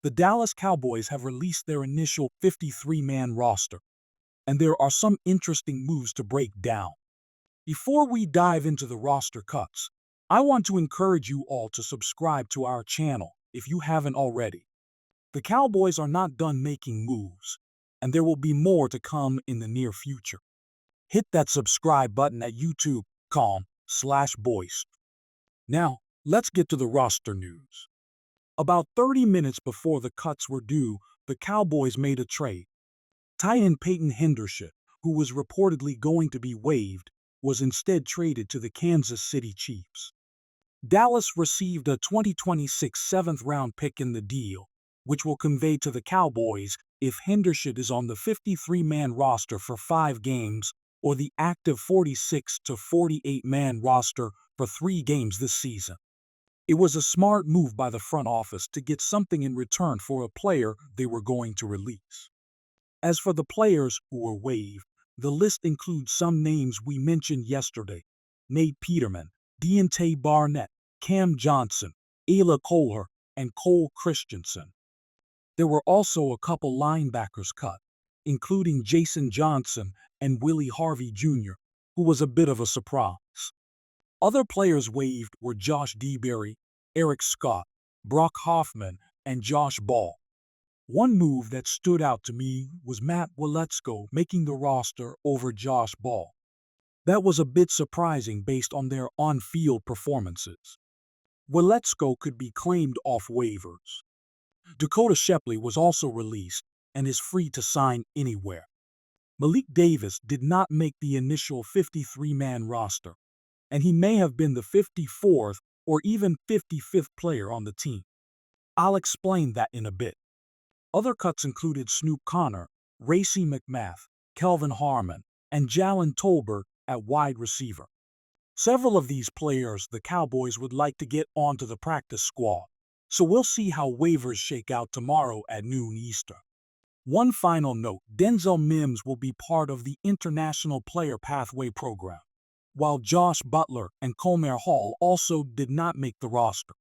The Dallas Cowboys have released their initial 53-man roster, and there are some interesting moves to break down. Before we dive into the roster cuts, I want to encourage you all to subscribe to our channel if you haven't already. The Cowboys are not done making moves, and there will be more to come in the near future. Hit that subscribe button at youtube.com/boys. Now, let's get to the roster news. About 30 minutes before the cuts were due, the Cowboys made a trade. Tight end Peyton Hendershot, who was reportedly going to be waived, was instead traded to the Kansas City Chiefs. Dallas received a 2026 seventh-round pick in the deal, which will convey to the Cowboys if Hendershot is on the 53-man roster for 5 games or the active 46 to 48-man roster for 3 games this season. It was a smart move by the front office to get something in return for a player they were going to release. As for the players who were waived, the list includes some names we mentioned yesterday: Nate Peterman, Deontay Barnett, Cam Johnson, Ayla Kohler, and Cole Christensen. There were also a couple linebackers cut, including Jason Johnson and Willie Harvey Jr., who was a bit of a surprise. Other players waived were Josh DeBerry, Eric Scott, Brock Hoffman, and Josh Ball. One move that stood out to me was Matt Waletzko making the roster over Josh Ball. That was a bit surprising based on their on-field performances. Waletzko could be claimed off waivers. Dakota Shepley was also released and is free to sign anywhere. Malik Davis did not make the initial 53-man roster, and he may have been the 54th or even 55th player on the team. I'll explain that in a bit. Other cuts included Snoop Connor, Racey McMath, Kelvin Harmon, and Jalen Tolbert at wide receiver. Several of these players the Cowboys would like to get onto the practice squad, so we'll see how waivers shake out tomorrow at noon Eastern. One final note: Denzel Mims will be part of the International Player Pathway program, while Josh Butler and Comer Hall also did not make the roster.